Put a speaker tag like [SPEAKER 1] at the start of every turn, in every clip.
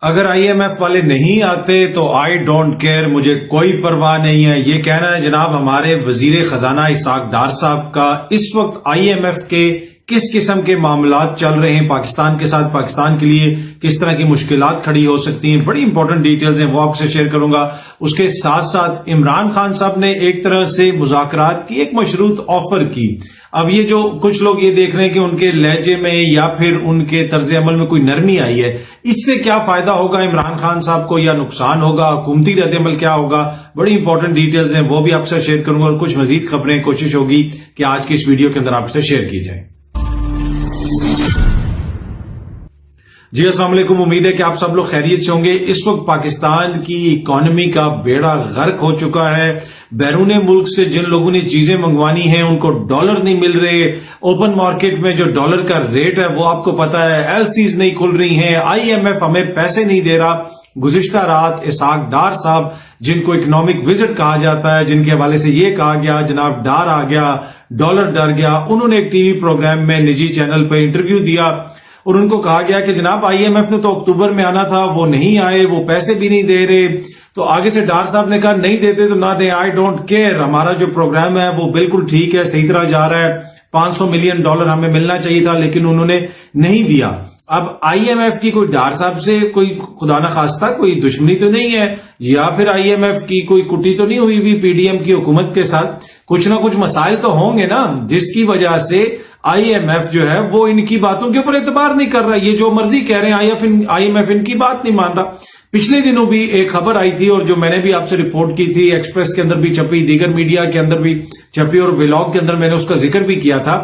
[SPEAKER 1] اگر I am F والے نہیں آتے تو آئی ڈونٹ کیئر، مجھے کوئی پرواہ نہیں ہے، یہ کہنا ہے جناب ہمارے وزیر خزانہ اسحاق ڈار صاحب کا۔ اس وقت آئی ایم ایف کے کس قسم کے معاملات چل رہے ہیں پاکستان کے ساتھ، پاکستان کے لیے کس طرح کی مشکلات کھڑی ہو سکتی ہیں، بڑی امپورٹنٹ ڈیٹیلز ہیں، وہ آپ سے شیئر کروں گا۔ اس کے ساتھ ساتھ عمران خان صاحب نے ایک طرح سے مذاکرات کی ایک مشروط آفر کی۔ اب یہ جو کچھ لوگ یہ دیکھ رہے ہیں کہ ان کے لہجے میں یا پھر ان کے طرز عمل میں کوئی نرمی آئی ہے، اس سے کیا فائدہ ہوگا عمران خان صاحب کو یا نقصان ہوگا، حکومتی رد عمل کیا ہوگا، بڑی امپورٹنٹ ڈیٹیلز ہیں، وہ بھی آپ سے شیئر کروں گا، اور کچھ مزید خبریں کوشش ہوگی کہ آج کی اس ویڈیو کے اندر آپ سے شیئر کی جائیں۔ جی السلام علیکم، امید ہے کہ آپ سب لوگ خیریت سے ہوں گے۔ اس وقت پاکستان کی اکانومی کا بیڑا غرق ہو چکا ہے۔ بیرون ملک سے جن لوگوں نے چیزیں منگوانی ہیں ان کو ڈالر نہیں مل رہے، اوپن مارکیٹ میں جو ڈالر کا ریٹ ہے وہ آپ کو پتا ہے، ایل سیز نہیں کھل رہی ہیں، آئی ایم ایف ہمیں پیسے نہیں دے رہا۔ گزشتہ رات اسحاق ڈار صاحب، جن کو اکنامک وزٹ کہا جاتا ہے، جن کے حوالے سے یہ کہا گیا جناب ڈار آ گیا، ڈالر ڈر گیا، انہوں نے ایک ٹی وی پروگرام میں نجی چینل پہ انٹرویو دیا اور ان کو کہا گیا کہ جناب آئی ایم ایف نے تو اکتوبر میں آنا تھا، وہ نہیں آئے، وہ پیسے بھی نہیں دے رہے۔ تو آگے سے ڈار صاحب نے کہا نہیں دیتے تو نہ دیں، آئی ڈونٹ کیئر، ہمارا جو پروگرام ہے وہ بالکل ٹھیک ہے، صحیح طرح جا رہا ہے، $500 ملین ہمیں ملنا چاہیے تھا، لیکن انہوں نے نہیں دیا۔ اب آئی ایم ایف کی کوئی ڈار صاحب سے کوئی خدا نخواستہ کوئی دشمنی تو نہیں ہے، یا پھر آئی ایم ایف کی کوئی کٹی تو نہیں ہوئی پی ڈی ایم کی حکومت کے ساتھ، کچھ نہ کچھ مسائل تو ہوں گے نا، جس کی وجہ سے آئی ایم ایف جو ہے وہ ان کی باتوں کے اوپر اعتبار نہیں کر رہا، یہ جو مرضی کہہ رہے ہیں آئی ایم ایف ان کی بات نہیں مان رہا۔ پچھلے دنوں بھی ایک خبر آئی تھی اور جو میں نے بھی آپ سے رپورٹ کی تھی، ایکسپریس کے اندر بھی چھپی، دیگر میڈیا کے اندر بھی چھپی، اور ولاگ کے اندر میں نے اس کا ذکر بھی کیا تھا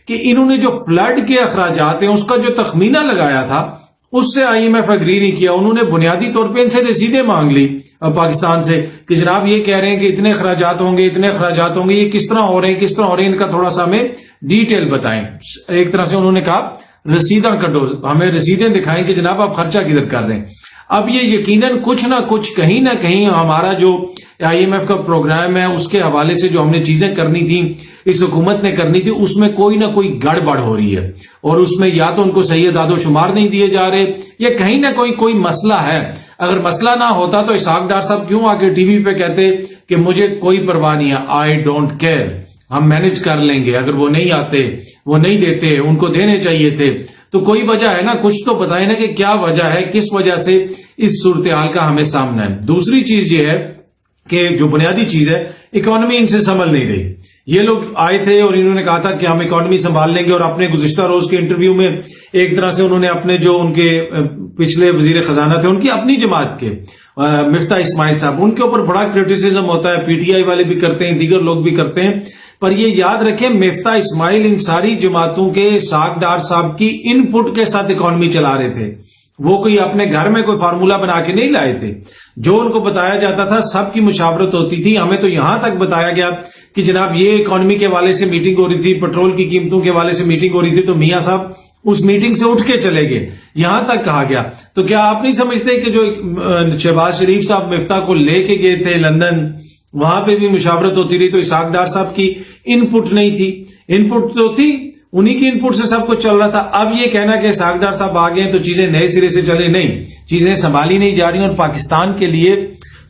[SPEAKER 1] کہ انہوں نے جو فلڈ کے اخراجات ہیں اس کا جو تخمینہ لگایا تھا اس سے آئی ایم ایف اگری نہیں کیا۔ انہوں نے بنیادی طور پہ ان سے رسیدیں مانگ لی پاکستان سے کہ جناب یہ کہہ رہے ہیں کہ اتنے اخراجات ہوں گے، اتنے اخراجات ہوں گے، یہ کس طرح ہو رہے ہیں، کس طرح ہو رہے ہیں، ان کا تھوڑا سا ہمیں ڈیٹیل بتائیں۔ ایک طرح سے انہوں نے کہا رسیداں کٹو، ہمیں رسیدیں دکھائیں کہ جناب آپ خرچہ کدھر کر رہے ہیں۔ اب یہ یقیناً کچھ نہ کچھ کہیں نہ کہیں ہمارا جو آئی ایم ایف کا پروگرام ہے اس کے حوالے سے جو ہم نے چیزیں کرنی تھی، اس حکومت نے کرنی تھی، اس میں کوئی نہ کوئی گڑبڑ ہو رہی ہے، اور اس میں یا تو ان کو صحیح اعداد و شمار نہیں دیے جا رہے، یا کہیں نہ کوئی مسئلہ ہے۔ اگر مسئلہ نہ ہوتا تو اسحاق ڈار صاحب کیوں آ کے ٹی وی پہ کہتے کہ مجھے کوئی پرواہ نہیں ہے، آئی ڈونٹ کیئر، ہم مینج کر لیں گے، اگر وہ نہیں آتے، وہ نہیں دیتے، ان کو دینے چاہیے تھے۔ تو کوئی وجہ ہے نا، کچھ تو بتائیں نا کہ کیا وجہ ہے، کس وجہ سے اس صورتحال کا ہمیں سامنا ہے۔ دوسری چیز یہ ہے کہ جو بنیادی چیز ہے، اکانومی ان سے سنبھل نہیں رہی۔ یہ لوگ آئے تھے اور انہوں نے کہا تھا کہ ہم اکانومی سنبھال لیں گے، اور اپنے گزشتہ روز کے انٹرویو میں ایک طرح سے انہوں نے اپنے جو ان کے پچھلے وزیر خزانہ تھے، ان کی اپنی جماعت کے مفتاح اسماعیل صاحب، ان کے اوپر بڑا کرٹیسزم ہوتا ہے، پی ٹی آئی والے بھی کرتے ہیں، دیگر لوگ بھی کرتے ہیں، پر یہ یاد رکھیں مفتاح اسماعیل ان ساری جماعتوں کے اسحاق ڈار صاحب کی ان پٹ کے ساتھ اکانومی چلا رہے تھے، وہ کوئی اپنے گھر میں کوئی فارمولا بنا کے نہیں لائے تھے۔ جو ان کو بتایا جاتا تھا سب کی مشاورت ہوتی تھی۔ ہمیں تو یہاں تک بتایا گیا کہ جناب یہ اکانومی کے حوالے سے میٹنگ ہو رہی تھی، پیٹرول کی قیمتوں کے حوالے سے میٹنگ ہو رہی تھی، تو میاں صاحب اس میٹنگ سے اٹھ کے چلے گئے، یہاں تک کہا گیا۔ تو کیا آپ نہیں سمجھتے کہ جو شہباز شریف صاحب مفتاح کو لے کے گئے تھے لندن، وہاں پہ بھی مشاورت ہوتی رہی، تو اسحاق ڈار صاحب کی ان پٹ نہیں تھی؟ ان پٹ تو تھی، انہی کی ان پٹ سے سب کچھ چل رہا تھا۔ اب یہ کہنا کہ اسحاق ڈار صاحب آ گئے تو چیزیں نئے سرے سے چلے، نہیں، چیزیں سنبھالی نہیں جا رہی، اور پاکستان کے لیے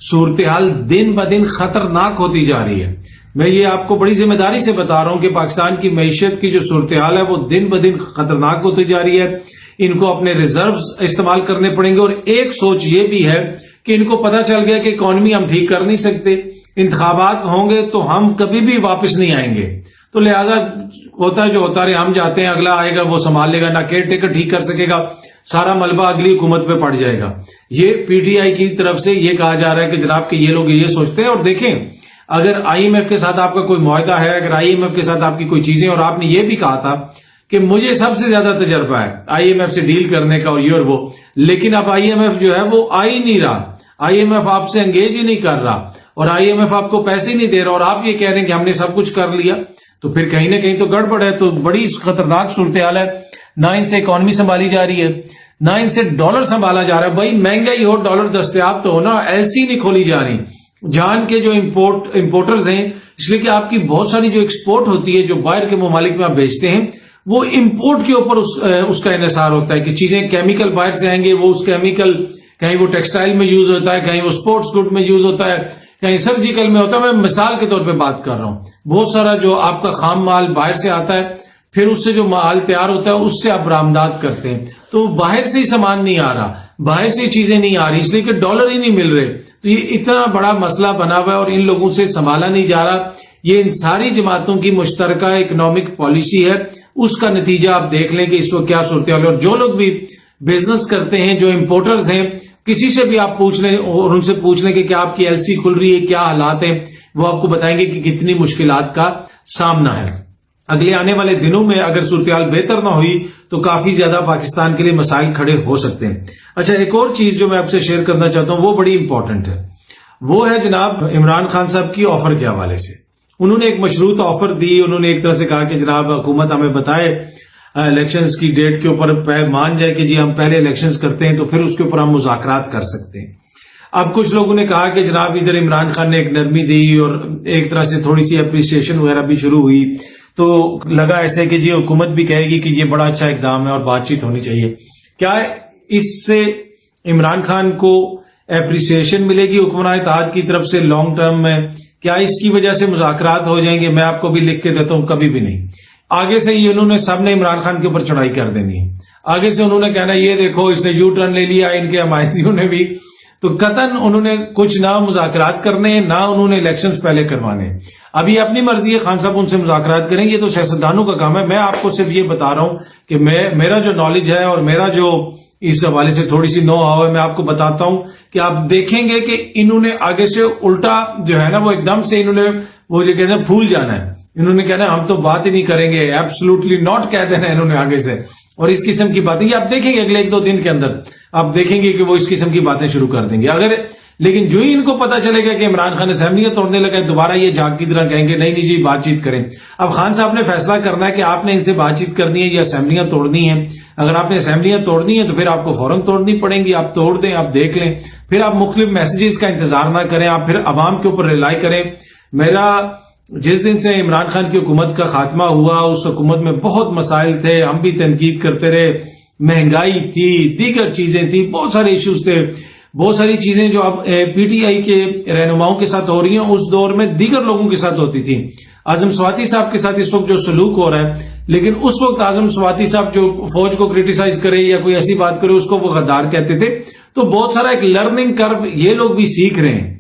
[SPEAKER 1] صورتحال دن بدن خطرناک ہوتی جا رہی ہے۔ میں یہ آپ کو بڑی ذمہ داری سے بتا رہا ہوں کہ پاکستان کی معیشت کی جو صورتحال ہے وہ دن بدن خطرناک ہوتی جا رہی ہے۔ ان کو اپنے ریزروز استعمال کرنے پڑیں گے، اور ایک سوچ یہ بھی ہے کہ ان کو پتا چل گیا کہ اکانومی ہم ٹھیک کر نہیں سکتے، انتخابات ہوں گے تو ہم کبھی بھی واپس نہیں آئیں گے، تو لہذا ہوتا ہے جو ہوتا رہے، ہم جاتے ہیں، اگلا آئے گا وہ سنبھال لے گا، نہ کیئر ٹیکر ٹھیک کر سکے گا، سارا ملبہ اگلی حکومت پہ پڑ جائے گا۔ یہ پی ٹی آئی کی طرف سے یہ کہا جا رہا ہے کہ جناب کہ یہ لوگ یہ سوچتے ہیں۔ اور دیکھیں، اگر آئی ایم ایف کے ساتھ آپ کا کوئی معاہدہ ہے، اگر آئی ایم ایف کے ساتھ آپ کی کوئی چیزیں، اور آپ نے یہ بھی کہا تھا کہ مجھے سب سے زیادہ تجربہ ہے آئی ایم ایف سے ڈیل کرنے کا اور یہ اور وہ، لیکن اب آئی ایم ایف جو ہے وہ آ ہی نہیں رہا، آئی ایم ایف آپ سے انگیج ہی نہیں کر رہا، اور آئی ایم ایف آپ کو پیسے نہیں دے رہا، اور آپ یہ کہہ رہے ہیں کہ ہم نے سب کچھ کر لیا، تو پھر کہیں نہ کہیں تو گڑبڑ ہے۔ تو بڑی خطرناک صورتحال ہے، نہ ان سے اکانومی سنبھالی جا رہی ہے، نہ ان سے ڈالر سنبھالا جا رہا ہے۔ بھائی مہنگائی ہو، ڈالر دستیاب تو ہونا، ایل سی نہیں کھولی جا رہی، جان کے جو امپورٹرز ہیں، اس لیے کہ آپ کی بہت ساری جو ایکسپورٹ ہوتی ہے، جو باہر کے ممالک میں آپ بیچتے ہیں، وہ امپورٹ کے اوپر اس کا انحصار ہوتا ہے کہ چیزیں کیمیکل باہر سے آئیں گے، وہ اس کیمیکل کہیں وہ ٹیکسٹائل میں یوز ہوتا ہے, کہیں وہ اسپورٹس گڈ میں یوز ہوتا ہے, کہیں سرجیکل میں ہوتا ہے. میں مثال کے طور پہ بات کر رہا ہوں. بہت سارا جو آپ کا خام مال باہر سے آتا ہے, پھر اس سے جو مال تیار ہوتا ہے اس سے آپ برآمدات کرتے ہیں, تو باہر سے ہی سامان نہیں آ رہا, باہر سے چیزیں نہیں آ رہی, اس لیے کہ ڈالر ہی نہیں مل رہے. تو یہ اتنا بڑا مسئلہ بنا ہوا ہے اور ان لوگوں سے سنبھالا نہیں جا رہا. یہ ان ساری جماعتوں کی مشترکہ اکنامک پالیسی ہے, اس کا نتیجہ آپ دیکھ لیں کہ اس کو کیا صورتحال ہے. اور جو لوگ بھی بزنس کرتے ہیں, جو امپورٹرز ہیں, کسی سے بھی آپ پوچھ لیں اور ان سے پوچھ لیں کہ کیا آپ کی LC کھل رہی ہے, کیا حالات ہیں, وہ آپ کو بتائیں گے کہ کتنی مشکلات کا سامنا ہے. اگلے آنے والے دنوں میں اگر صورتحال بہتر نہ ہوئی تو کافی زیادہ پاکستان کے لیے مسائل کھڑے ہو سکتے ہیں. اچھا, ایک اور چیز جو میں آپ سے شیئر کرنا چاہتا ہوں وہ بڑی امپورٹنٹ ہے, وہ ہے جناب عمران خان صاحب کی آفر کے حوالے سے. انہوں نے ایک مشروط آفر دی. انہوں نے ایک طرح سے کہا کہ جناب حکومت ہمیں بتائے الیکشنز کی ڈیٹ کے اوپر, مان جائے کہ جی ہم پہلے الیکشنز کرتے ہیں تو پھر اس کے اوپر ہم مذاکرات کر سکتے ہیں. اب کچھ لوگوں نے کہا کہ جناب ادھر عمران خان نے ایک نرمی دی اور ایک طرح سے تھوڑی سی اپریسیشن وغیرہ بھی شروع ہوئی, تو لگا ایسے کہ جی حکومت بھی کہے گی کہ یہ بڑا اچھا اقدام ہے اور بات چیت ہونی چاہیے. کیا اس سے عمران خان کو اپریسیشن ملے گی حکمران اتحاد کی طرف سے لانگ ٹرم میں؟ کیا اس کی وجہ سے مذاکرات ہو جائیں گے؟ میں آپ کو بھی لکھ کے دیتا ہوں, کبھی بھی نہیں. آگے سے یہ انہوں نے سب نے عمران خان کے اوپر چڑھائی کر دینی ہے. آگے سے انہوں نے کہنا یہ دیکھو اس نے یو ٹرن لے لیا, ان کے حمایتیوں نے بھی. تو قطعاً انہوں نے کچھ نہ مذاکرات کرنے ہیں, نہ انہوں نے الیکشنز پہلے کروانے. ابھی اپنی مرضی ہے, خان صاحب ان سے مذاکرات کریں, یہ تو سیاستدانوں کا کام ہے. میں آپ کو صرف یہ بتا رہا ہوں کہ میرا جو نالج ہے اور میرا جو اس حوالے سے تھوڑی سی نو ہاؤ ہے, میں آپ کو بتاتا ہوں کہ آپ دیکھیں گے کہ انہوں نے آگے سے الٹا جو ہے نا وہ ایک دم سے انہوں نے وہ جو کہنا پھول جانا ہے. انہوں نے کہنا ہم تو بات ہی نہیں کریں گے, ایبسلوٹلی ناٹ کہہ دینا انہوں نے آگے سے. اور اس قسم کی باتیں یہ آپ دیکھیں گے اگلے 1-2 دن کے اندر, آپ دیکھیں گے کہ وہ اس قسم کی باتیں شروع کر دیں گے. لیکن جو ہی ان کو پتا چلے گا کہ عمران خان اسمبلیاں توڑنے لگا, دوبارہ یہ جھاگ کی طرح کہیں گے نہیں جی بات چیت کریں. اب خان صاحب نے فیصلہ کرنا ہے کہ آپ نے ان سے بات چیت کرنی ہے یا اسمبلیاں توڑنی ہیں. اگر آپ نے اسمبلیاں توڑنی ہیں تو پھر آپ کو فوراً توڑنی پڑیں گی. آپ توڑ دیں, آپ دیکھ لیں, پھر آپ مختلف میسیجز کا انتظار نہ کریں, آپ پھر عوام کے اوپر ریلائی کریں. میرا جس دن سے عمران خان کی حکومت کا خاتمہ ہوا, اس حکومت میں بہت مسائل تھے, ہم بھی تنقید کرتے رہے, مہنگائی تھی, دیگر چیزیں تھی, بہت سارے ایشوز تھے. بہت ساری چیزیں جو اب PTI کے رہنماؤں کے ساتھ ہو رہی ہیں, اس دور میں دیگر لوگوں کے ساتھ ہوتی تھی. اعظم سواتی صاحب کے ساتھ اس وقت جو سلوک ہو رہا ہے, لیکن اس وقت اعظم سواتی صاحب جو فوج کو کریٹیسائز کرے یا کوئی ایسی بات کرے اس کو وہ غدار کہتے تھے. تو بہت سارا ایک لرننگ کرو یہ لوگ بھی سیکھ رہے ہیں.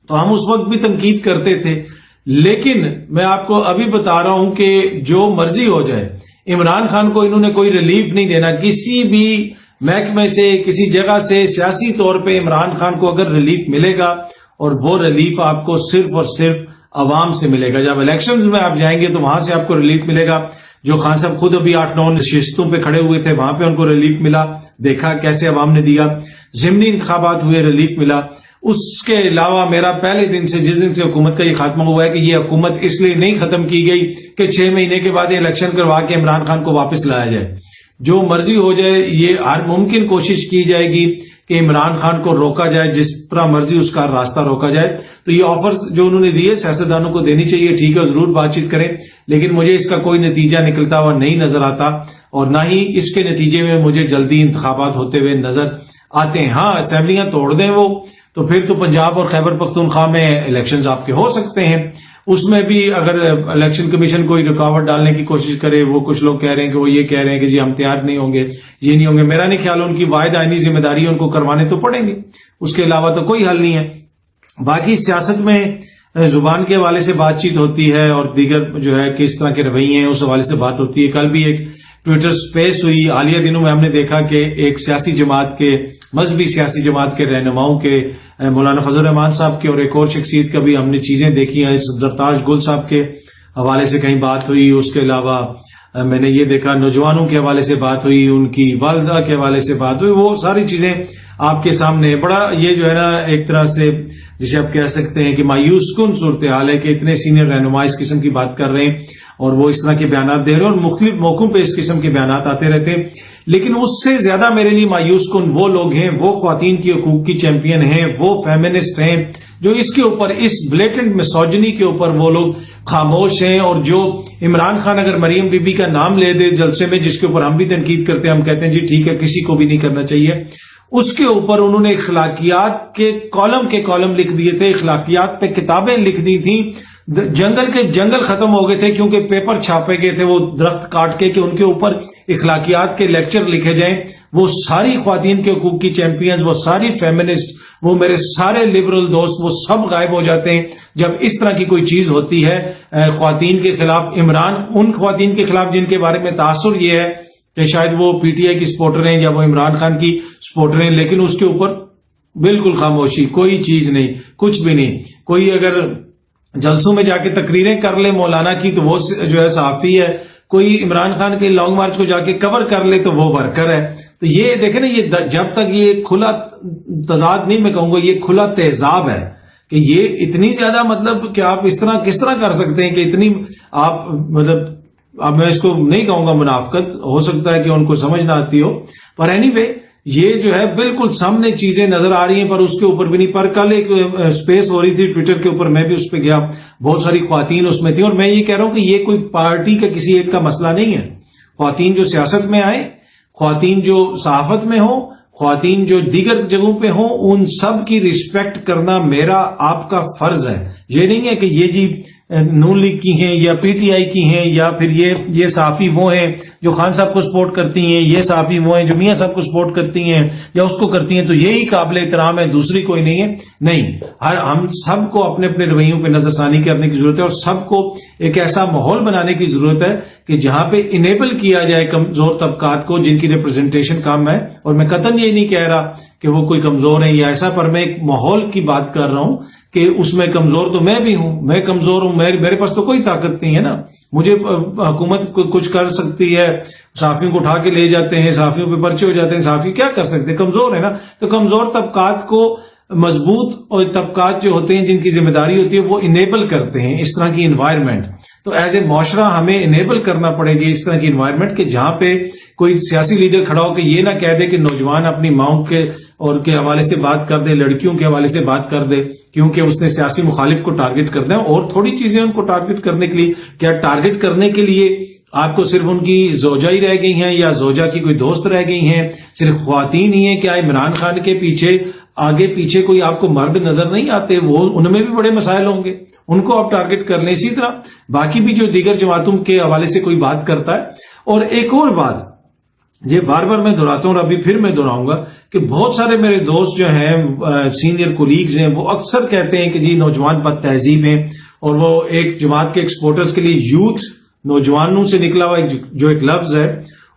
[SPEAKER 1] تو ہم اس وقت بھی تنقید کرتے تھے, لیکن میں آپ کو ابھی بتا رہا ہوں کہ جو مرضی ہو جائے, عمران خان کو انہوں نے کوئی ریلیف نہیں دینا. کسی بھی محکمے سے, کسی جگہ سے سیاسی طور پہ عمران خان کو اگر ریلیف ملے گا, اور وہ ریلیف آپ کو صرف اور صرف عوام سے ملے گا. جب الیکشنز میں آپ جائیں گے تو وہاں سے آپ کو ریلیف ملے گا. جو خان صاحب خود ابھی 8-9 نشستوں پہ کھڑے ہوئے تھے, وہاں پہ ان کو ریلیف ملا, دیکھا کیسے عوام نے دیا. ضمنی انتخابات ہوئے, ریلیف ملا. اس کے علاوہ میرا پہلے دن سے, جس دن سے حکومت کا یہ خاتمہ ہوا ہے, کہ یہ حکومت اس لیے نہیں ختم کی گئی کہ 6 مہینے کے بعد یہ الیکشن کروا کے عمران خان کو واپس لایا جائے. جو مرضی ہو جائے, یہ ہر ممکن کوشش کی جائے گی کہ عمران خان کو روکا جائے, جس طرح مرضی اس کا راستہ روکا جائے. تو یہ آفرز جو انہوں نے دیے سیاستدانوں کو دینی چاہیے, ٹھیک ہے ضرور بات چیت کریں, لیکن مجھے اس کا کوئی نتیجہ نکلتا ہوا نہیں نظر آتا, اور نہ ہی اس کے نتیجے میں مجھے جلدی انتخابات ہوتے ہوئے نظر آتے ہیں. ہاں اسمبلیاں توڑ دیں وہ, تو پھر تو پنجاب اور خیبر پختونخوا میں الیکشنز آپ کے ہو سکتے ہیں. اس میں بھی اگر الیکشن کمیشن کوئی رکاوٹ ڈالنے کی کوشش کرے, وہ کچھ لوگ کہہ رہے ہیں کہ وہ یہ کہہ رہے ہیں کہ جی ہم تیار نہیں ہوں گے, یہ نہیں ہوں گے. میرا نہیں خیال, ان کی واحد آئینی ذمہ داری ان کو کروانے تو پڑیں گے, اس کے علاوہ تو کوئی حل نہیں ہے. باقی سیاست میں زبان کے حوالے سے بات چیت ہوتی ہے, اور دیگر جو ہے کس طرح کے رویے ہیں اس حوالے سے بات ہوتی ہے. کل بھی ایک ٹویٹر سپیس ہوئی, حالیہ دنوں میں ہم نے دیکھا کہ ایک سیاسی جماعت کے, مذہبی سیاسی جماعت کے رہنماؤں کے, مولانا فضل الرحمان صاحب کے اور ایک اور شخصیت کا بھی ہم نے چیزیں دیکھی ہیں. زرتاج گل صاحب کے حوالے سے کہیں بات ہوئی, اس کے علاوہ میں نے یہ دیکھا نوجوانوں کے حوالے سے بات ہوئی, ان کی والدہ کے حوالے سے بات ہوئی. وہ ساری چیزیں آپ کے سامنے, بڑا یہ جو ہے نا ایک طرح سے جسے آپ کہہ سکتے ہیں کہ مایوس کن صورتحال ہے کہ اتنے سینئر رہنما اس قسم کی بات کر رہے ہیں اور وہ اس طرح کے بیانات دے رہے ہیں, اور مختلف موقعوں پہ اس قسم کے بیانات آتے رہتے ہیں. لیکن اس سے زیادہ میرے لیے مایوس کن وہ لوگ ہیں, وہ خواتین کی حقوق کی چیمپئن ہیں, وہ فیمنسٹ ہیں, جو اس کے اوپر, اس بلیٹنٹ میسوجنی کے اوپر وہ لوگ خاموش ہیں. اور جو عمران خان اگر مریم بی بی کا نام لے دے جلسے میں, جس کے اوپر ہم بھی تنقید کرتے ہیں, ہم کہتے ہیں جی ٹھیک ہے کسی کو بھی نہیں کرنا چاہیے, اس کے اوپر انہوں نے اخلاقیات کے کالم لکھ دیے تھے، اخلاقیات پہ کتابیں لکھ دی تھیں. جنگل کے جنگل ختم ہو گئے تھے کیونکہ پیپر چھاپے گئے تھے وہ درخت کاٹ کے کہ ان کے اوپر اخلاقیات کے لیکچر لکھے جائیں. وہ ساری خواتین کے حقوق کی چیمپئنز، وہ ساری فیمنسٹ، وہ میرے سارے لبرل دوست، وہ سب غائب ہو جاتے ہیں جب اس طرح کی کوئی چیز ہوتی ہے خواتین کے خلاف. عمران ان خواتین کے خلاف جن کے بارے میں تاثر یہ ہے کہ شاید وہ پی ٹی آئی کی سپورٹر ہیں یا وہ عمران خان کی سپورٹر ہیں، لیکن اس کے اوپر بالکل خاموشی، کوئی چیز نہیں، کچھ بھی نہیں. کوئی اگر جلسوں میں جا کے تقریریں کر لے مولانا کی تو وہ جو ہے صحافی ہے، کوئی عمران خان کے لانگ مارچ کو جا کے کور کر لے تو وہ ورکر ہے. تو یہ دیکھیں نا، یہ جب تک یہ کھلا تضاد نہیں، میں کہوں گا یہ کھلا تیزاب ہے کہ یہ اتنی زیادہ مطلب کہ آپ اس طرح کس طرح کر سکتے ہیں کہ اتنی آپ مطلب، اب میں اس کو نہیں کہوں گا منافقت، ہو سکتا ہے کہ ان کو سمجھ نہ آتی ہو، پر اینی وے یہ جو ہے بالکل سامنے چیزیں نظر آ رہی ہیں پر اس کے اوپر بھی نہیں. پر کل ایک سپیس ہو رہی تھی ٹویٹر کے اوپر، میں بھی اس پہ گیا، بہت ساری خواتین اس میں تھی، اور میں یہ کہہ رہا ہوں کہ یہ کوئی پارٹی کا کسی ایک کا مسئلہ نہیں ہے. خواتین جو سیاست میں آئے، خواتین جو صحافت میں ہوں، خواتین جو دیگر جگہوں پہ ہوں، ان سب کی رسپیکٹ کرنا میرا آپ کا فرض ہے. یہ نہیں ہے کہ یہ جی نون لیگ کی ہیں یا پی ٹی آئی کی ہیں یا پھر یہ صحافی وہ ہیں جو خان صاحب کو سپورٹ کرتی ہیں، یہ صحافی وہ ہیں جو میاں صاحب کو سپورٹ کرتی ہیں یا اس کو کرتی ہیں تو یہی قابل احترام ہے، دوسری کوئی نہیں ہے. نہیں، ہم سب کو اپنے اپنے رویوں پہ نظر ثانی کرنے کی ضرورت ہے، اور سب کو ایک ایسا ماحول بنانے کی ضرورت ہے کہ جہاں پہ انیبل کیا جائے کمزور طبقات کو جن کی ریپرزنٹیشن کم ہے. اور میں قطعاً یہ نہیں کہہ رہا کہ وہ کوئی کمزور ہیں یا ایسا، پر میں ایک ماحول کی بات کر رہا ہوں کہ اس میں کمزور تو میں بھی ہوں، میں کمزور ہوں، میرے پاس تو کوئی طاقت نہیں ہے نا. مجھے حکومت کچھ کر سکتی ہے، صحافیوں کو اٹھا کے لے جاتے ہیں، صحافیوں پہ پرچے ہو جاتے ہیں، صحافی کیا کر سکتے ہیں، کمزور ہے نا. تو کمزور طبقات کو مضبوط اور طبقات جو ہوتے ہیں جن کی ذمہ داری ہوتی ہے وہ انیبل کرتے ہیں اس طرح کی انوائرمنٹ. تو ایز اے معاشرہ ہمیں انیبل کرنا پڑے گی اس طرح کی انوائرمنٹ کہ جہاں پہ کوئی سیاسی لیڈر کھڑا ہو کہ یہ نہ کہہ دے کہ نوجوان اپنی ماؤں کے اور کے حوالے سے بات کر دے، لڑکیوں کے حوالے سے بات کر دے کیونکہ اس نے سیاسی مخالف کو ٹارگٹ کر دیں. اور تھوڑی چیزیں ان کو ٹارگٹ کرنے کے لیے، کیا ٹارگٹ کرنے کے لیے آپ کو صرف ان کی زوجہ ہی رہ گئی ہیں یا زوجہ کی کوئی دوست رہ گئی ہیں، صرف خواتین ہی ہیں؟ کیا عمران خان کے پیچھے آگے پیچھے کوئی آپ کو مرد نظر نہیں آتے؟ وہ ان میں بھی بڑے مسائل ہوں گے، ان کو آپ ٹارگٹ کر لیں. اسی طرح باقی بھی جو دیگر جماعتوں کے حوالے سے کوئی بات کرتا ہے. اور ایک اور بات یہ بار بار میں دہراتا ہوں اور ابھی پھر میں دہراؤں گا کہ بہت سارے میرے دوست جو ہیں سینئر کولیگز ہیں وہ اکثر کہتے ہیں کہ جی نوجوان بد تہذیب ہیں، اور وہ ایک جماعت کے ایکسپورٹرز کے لیے یوتھ، نوجوانوں سے نکلا ہوا جو ایک لفظ ہے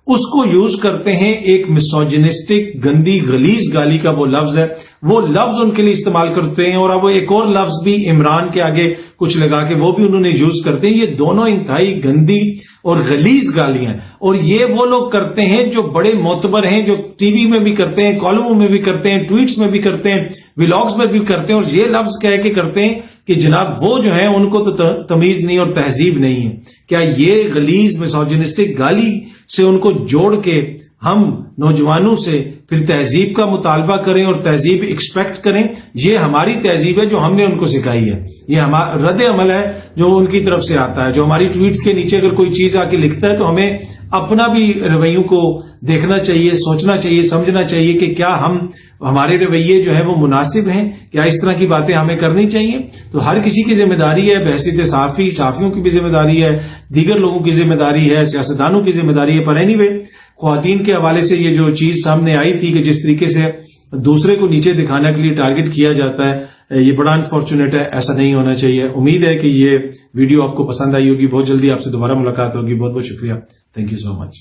[SPEAKER 1] اس کو یوز کرتے ہیں، ایک مسوجنسٹک گندی غلیظ گالی کا وہ لفظ ہے، وہ لفظ ان کے لیے استعمال کرتے ہیں. اور اب وہ ایک اور لفظ بھی عمران کے آگے کچھ لگا کے وہ بھی انہوں نے یوز کرتے ہیں. یہ دونوں انتہائی گندی اور غلیظ گالیاں ہیں، اور یہ وہ لوگ کرتے ہیں جو بڑے معتبر ہیں، جو ٹی وی میں بھی کرتے ہیں، کالموں میں بھی کرتے ہیں، ٹویٹس میں بھی کرتے ہیں، ولاگز میں بھی کرتے ہیں، اور یہ لفظ کہہ کے کرتے ہیں کہ جناب وہ جو ہیں ان کو تو تمیز نہیں اور تہذیب نہیں ہے. کیا یہ غلیظ مسوجنسٹک گالی سے ان کو جوڑ کے ہم نوجوانوں سے پھر تہذیب کا مطالبہ کریں اور تہذیب ایکسپیکٹ کریں؟ یہ ہماری تہذیب ہے جو ہم نے ان کو سکھائی ہے، یہ ہمارا رد عمل ہے جو ان کی طرف سے آتا ہے. جو ہماری ٹویٹس کے نیچے اگر کوئی چیز آ کے لکھتا ہے تو ہمیں اپنا بھی رویوں کو دیکھنا چاہیے، سوچنا چاہیے، سمجھنا چاہیے کہ کیا ہمارے رویے جو ہے وہ مناسب ہیں، کیا اس طرح کی باتیں ہمیں کرنی چاہیے. تو ہر کسی کی ذمہ داری ہے، بحیثیت صحافیوں کی بھی ذمہ داری ہے، دیگر لوگوں کی ذمہ داری ہے، سیاستدانوں کی ذمہ داری ہے. پر اینی وے خواتین کے حوالے سے یہ جو چیز سامنے آئی تھی کہ جس طریقے سے دوسرے کو نیچے دکھانے کے لیے ٹارگٹ کیا جاتا ہے، یہ بڑا انفارچونیٹ ہے، ایسا نہیں ہونا چاہیے. امید ہے کہ یہ ویڈیو آپ کو پسند آئی ہوگی. بہت جلدی آپ سے دوبارہ ملاقات ہوگی. بہت بہت شکریہ. Thank you so much.